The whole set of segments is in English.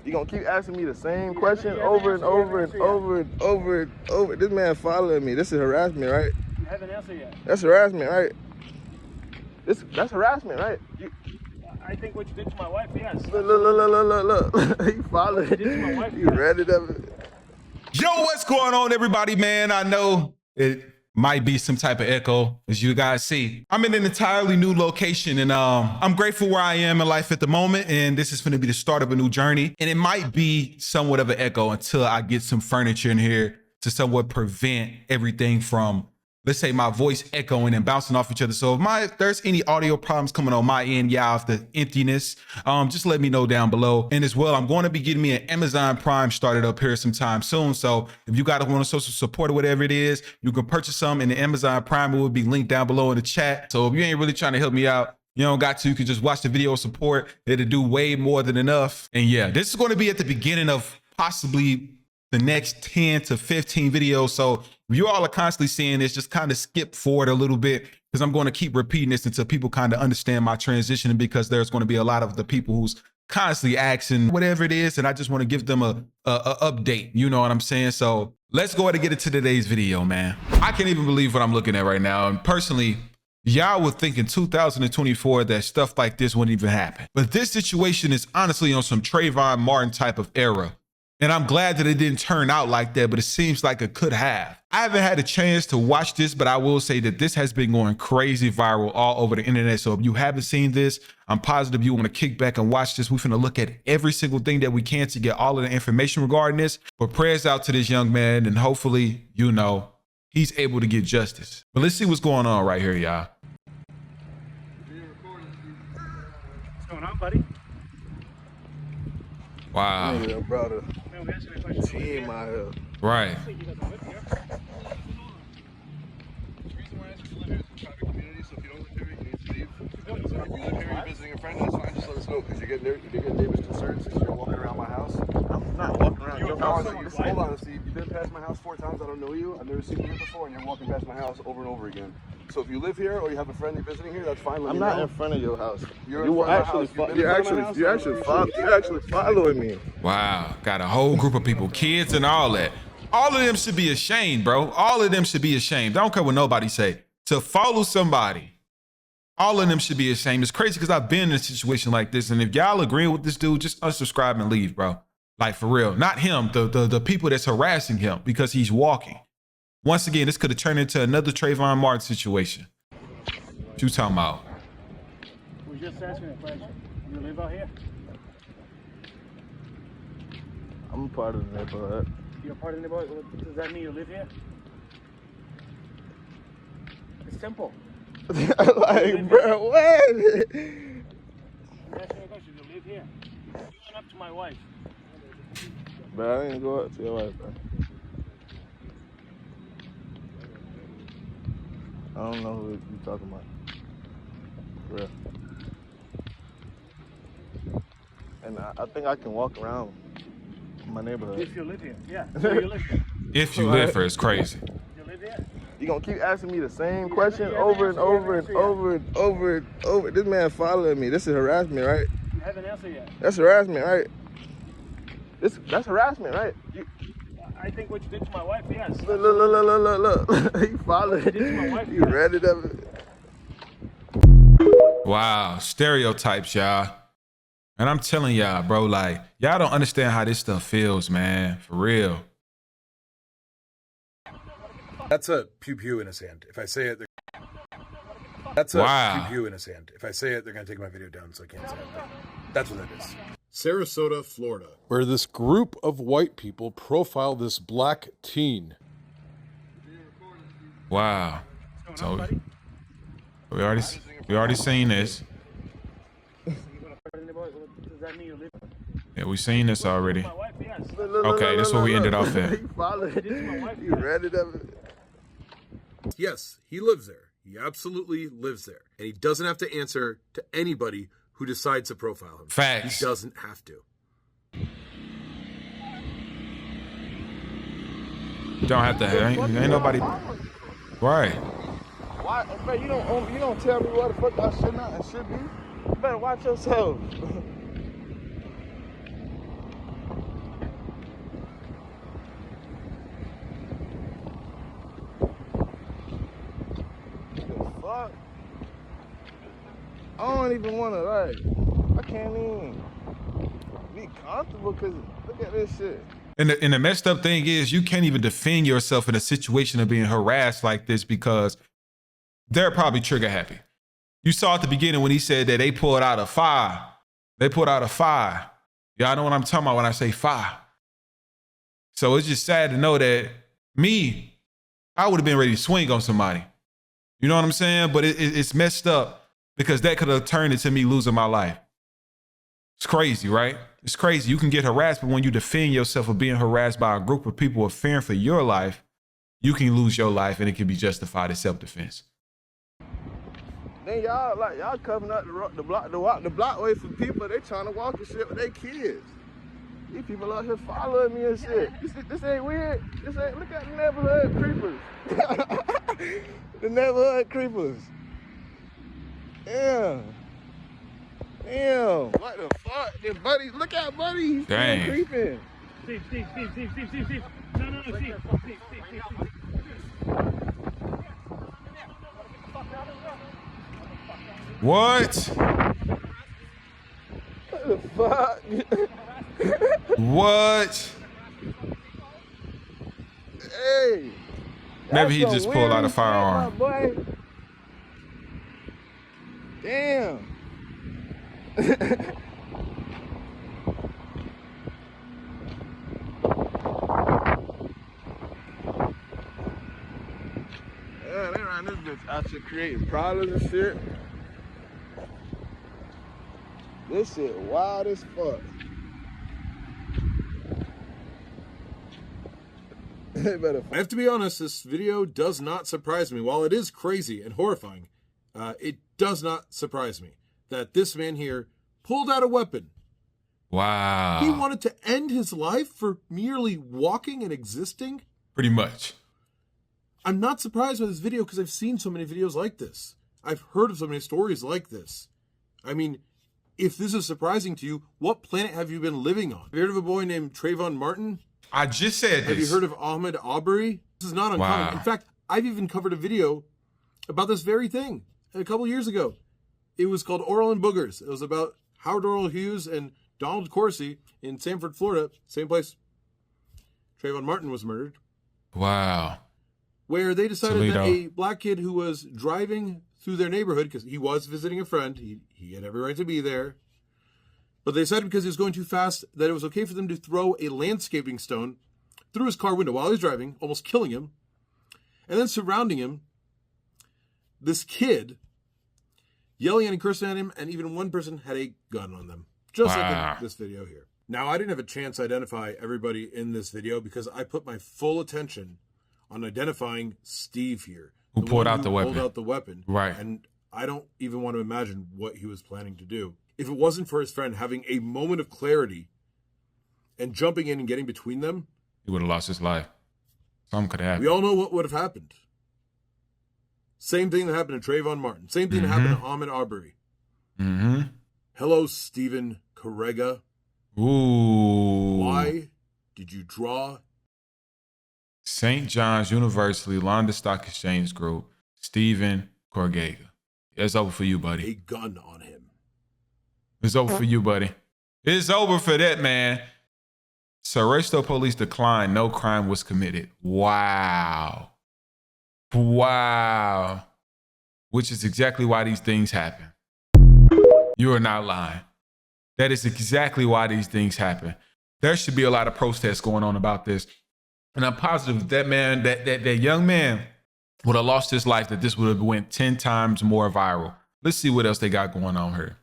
You gonna keep asking me the same question over and over and over and over and over. This man following me. This is harassment, right? You haven't answered yet. That's harassment, right? That's harassment, right? I think what you did to my wife, yes. Look. He followed. What you did to my wife, You yes. read it up. Yo, what's going on, everybody, man? I know it might be some type of echo, as you guys see. I'm in an entirely new location, and I'm grateful where I am in life at the moment, and this is going to be the start of a new journey, and it might be somewhat of an echo until I get some furniture in here to somewhat prevent everything from, let's say, my voice echoing and bouncing off each other. So if there's any audio problems coming on my end, off the emptiness, just let me know down below. And as well, I'm going to be getting me an Amazon Prime started up here sometime soon. So if you guys want to social support or whatever it is, you can purchase some in the Amazon Prime. It will be linked down below in the chat. So if you ain't really trying to help me out, you don't got to, you can just watch the video support. It'll do way more than enough. And yeah, this is going to be at the beginning of possibly the next 10 to 15 videos. So if you all are constantly seeing this, just kind of skip forward a little bit, because I'm going to keep repeating this until people kind of understand my transition, because there's going to be a lot of the people who's constantly asking whatever it is, and I just want to give them a update. You know what I'm saying? So let's go ahead and get into today's video, man. I can't even believe what I'm looking at right now. And personally, y'all would think in 2024 that stuff like this wouldn't even happen. But this situation is honestly on some Trayvon Martin type of era. And I'm glad that it didn't turn out like that, but it seems like it could have. I haven't had a chance to watch this, but I will say that this has been going crazy viral all over the internet. So if you haven't seen this, I'm positive you want to kick back and watch this. We're finna look at every single thing that we can to get all of the information regarding this. But prayers out to this young man, and hopefully, you know, he's able to get justice. But let's see what's going on right here, y'all. What's going on, buddy? Wow. Yeah, brother. Man, we answered the question. Team out here. Right. He doesn't live here. The reason why I asked you to live here is a private community, so if you don't live here, you need to leave. If you live here, you're visiting a friend, that's fine, just let us know, because you're getting neighbors concerned since you're walking around my house. I'm not walking around your house. Hold on, Steve. You've been past my house 4 times, I don't know you, I've never seen you here before, and you're walking past my house over and over again. So if you live here or you have a friend you're visiting here, that's fine. I'm not in front of your house. You're actually following me. Wow, got a whole group of people, kids and all that. All of them should be ashamed, bro. All of them should be ashamed. I don't care what nobody say. To follow somebody, all of them should be ashamed. It's crazy because I've been in a situation like this, and if y'all agreeing with this dude, just unsubscribe and leave, bro. Like, for real. Not him, the people that's harassing him because he's walking. Once again, this could have turned into another Trayvon Martin situation. What you talking about? We're just asking a question. You live out here? I'm a part of the neighborhood. You're part of the neighborhood? Does that mean you live here? It's simple. Like, bro, what? I'm asking a question. You live here? You went up to my wife. Bro, I didn't go up to your wife, bro. I don't know who you're talking about. For real. And I think I can walk around my neighborhood. If you live here, yeah. So you live here. If you live here, it's crazy. You live here? You gonna keep asking me the same question over and over and over and over and over. This man following me. This is harassment, right? You haven't answered yet. That's harassment, right? That's harassment, right? I think what you did to my wife, yes. Look. He followed. What you did to my wife, You read it up. Wow, stereotypes, y'all. And I'm telling y'all, bro, like, y'all don't understand how this stuff feels, man. For real. That's a pew-pew in his hand. If I say it, that's a pew-pew in his hand. If I say it, they're going to take my video down, so I can't say it. But that's what that is. Sarasota, Florida, where this group of white people profile this black teen. Wow. What's going on, buddy? we already seen this. Does that mean you live Yeah, we seen this already. my wife, yes. Okay, that's where we ended off at. He followed. You read it up. Yes, he lives there. He absolutely lives there. And he doesn't have to answer to anybody who decides to profile him. Facts. He doesn't have to. You don't have to. Ain't nobody. Right. Why, man, you don't tell me what the fuck I should not and should be. You better watch yourself. don't even want to, like, I can't even be comfortable because look at this shit. And the messed up thing is you can't even defend yourself in a situation of being harassed like this because they're probably trigger happy. You saw at the beginning when he said that they pulled out a fire. They pulled out a fire. Y'all know what I'm talking about when I say fire. So it's just sad to know that me, I would have been ready to swing on somebody. You know what I'm saying? But it's messed up because that could have turned into me losing my life. It's crazy, right? It's crazy. You can get harassed, but when you defend yourself of being harassed by a group of people fearing for your life, you can lose your life and it can be justified as self-defense. Then y'all coming up the block way for people. They trying to walk and shit with their kids. These people out here following me and shit. This ain't weird. This ain't. Look at the neighborhood creepers. The neighborhood creepers. Yeah. Damn. What the fuck? Then Buddy, look at Buddy. He's still creeping. Steve. No, Steve. What? What the fuck? What? Hey. Maybe he just pulled out a firearm. Boy. Damn. Yeah, they ran this bitch out here creating problems and shit. This shit wild as fuck. I have to be honest, this video does not surprise me. While it is crazy and horrifying, it does not surprise me that this man here pulled out a weapon. Wow. He wanted to end his life for merely walking and existing? Pretty much. I'm not surprised by this video because I've seen so many videos like this. I've heard of so many stories like this. I mean, if this is surprising to you, what planet have you been living on? Have you heard of a boy named Trayvon Martin? I just said this. Have you heard of Ahmaud Arbery? This is not uncommon. Wow. In fact, I've even covered a video about this very thing a couple years ago. It was called Oral and Boogers. It was about Howard Oral Hughes and Donald Corsi in Sanford, Florida, same place Trayvon Martin was murdered. Wow. Where they decided Toledo. that a black kid who was driving through their neighborhood, because he was visiting a friend, he had every right to be there, but they decided because he was going too fast that it was okay for them to throw a landscaping stone through his car window while he was driving, almost killing him, and then surrounding him, this kid yelling and cursing at him, and even one person had a gun on them, just like in this video here. Now, I didn't have a chance to identify everybody in this video because I put my full attention on identifying Steve here. Who pulled out the weapon. Pulled out the weapon. Right. And I don't even want to imagine what he was planning to do. If it wasn't for his friend having a moment of clarity and jumping in and getting between them, He would have lost his life. Something could have happened. we all know what would have happened. Same thing that happened to Trayvon Martin. Same thing that happened to Ahmaud Arbery. Mm-hmm. Hello, Stephen Correga. Ooh. Why did you draw St. John's University, London Stock Exchange Group, Stephen Correga? It's over for you, buddy. a gun on him? It's over for you, buddy. It's over for that, man. Sarasota police declined. No crime was committed. Wow. Wow. Which is exactly why these things happen. You are not lying. That is exactly why these things happen. There should be a lot of protests going on about this. And I'm positive that man, that young man would have lost his life, that this would have went 10 times more viral. Let's see what else they got going on here.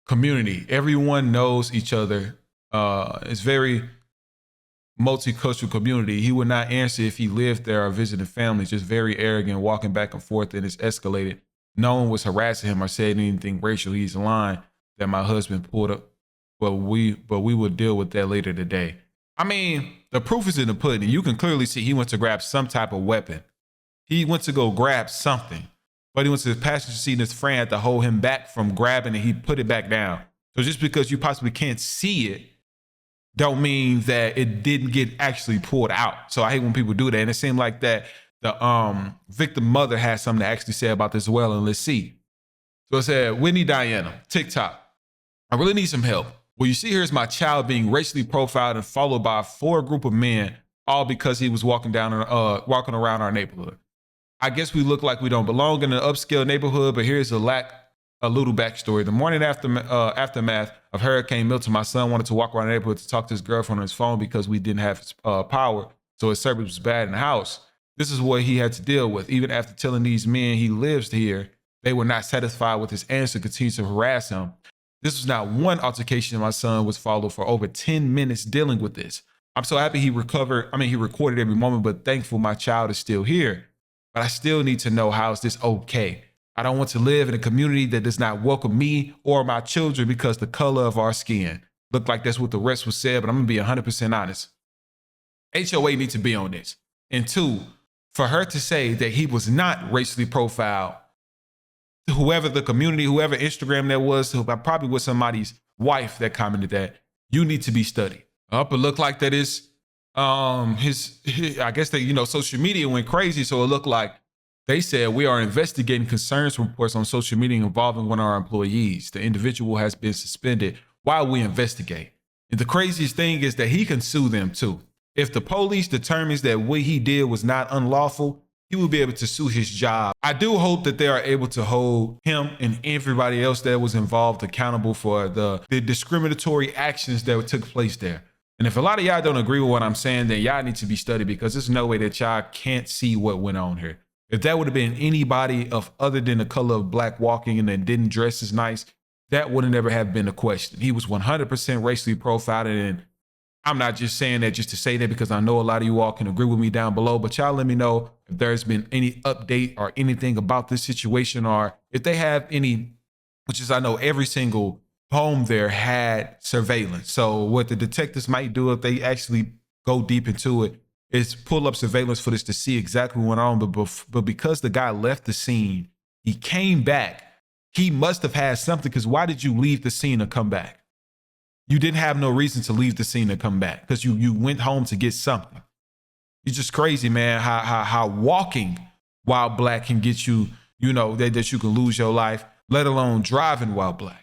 Community. Everyone knows each other. It's very multicultural community. He would not answer if he lived there or visited family. Just very arrogant, walking back and forth, and it's escalated. No one was harassing him or saying anything racial. He's lying that my husband pulled up, but we will deal with that later today. I mean, the proof is in the pudding. You can clearly see he went to grab some type of weapon. He went to go grab something, but he went to the passenger seat and his friend had to hold him back from grabbing it. He put it back down. So just because you possibly can't see it, don't mean that it didn't get actually pulled out. So I hate when people do that. And it seemed like that the victim mother has something to actually say about this as well. And let's see. So it said, Whitney Diana, TikTok. I really need some help. What you see here is my child being racially profiled and followed by a group of men, all because he was walking around our neighborhood. I guess we look like we don't belong in an upscale neighborhood, but here's a little backstory. The morning aftermath of Hurricane Milton, my son wanted to walk around the neighborhood to talk to his girlfriend on his phone because we didn't have power, so his service was bad in the house. This is what he had to deal with. Even after telling these men he lives here, they were not satisfied with his answer, continued to harass him. This was not one altercation my son was followed for over 10 minutes dealing with this. I'm so happy he recorded every moment, but thankful my child is still here. But I still need to know, how is this okay? I don't want to live in a community that does not welcome me or my children because the color of our skin. Looked like that's what the rest was said, but I'm gonna be 100% honest. HOA needs to be on this. And two, for her to say that he was not racially profiled, whoever the community, whoever Instagram that was, probably was somebody's wife that commented that, you need to be studied. It looked like that is I guess that, social media went crazy. So it looked like they said, we are investigating concerns reports on social media involving one of our employees. The individual has been suspended while we investigate. And the craziest thing is that he can sue them too. If the police determines that what he did was not unlawful, he will be able to sue his job. I do hope that they are able to hold him and everybody else that was involved accountable for the discriminatory actions that took place there. And if a lot of y'all don't agree with what I'm saying, then y'all need to be studied, because there's no way that y'all can't see what went on here. If that would have been anybody of other than the color of black walking and then didn't dress as nice, that would have never have been a question. He was 100% racially profiled, and I'm not just saying that just to say that, because I know a lot of you all can agree with me down below, but y'all let me know if there's been any update or anything about this situation, or if they have any, which is, I know every single home there had surveillance. So what the detectives might do if they actually go deep into it is pull up surveillance footage to see exactly what went on. But because the guy left the scene, he came back. He must have had something, because why did you leave the scene and come back? You didn't have no reason to leave the scene and come back, because you went home to get something. It's just crazy, man, how walking while black can get you, that you can lose your life, let alone driving while black.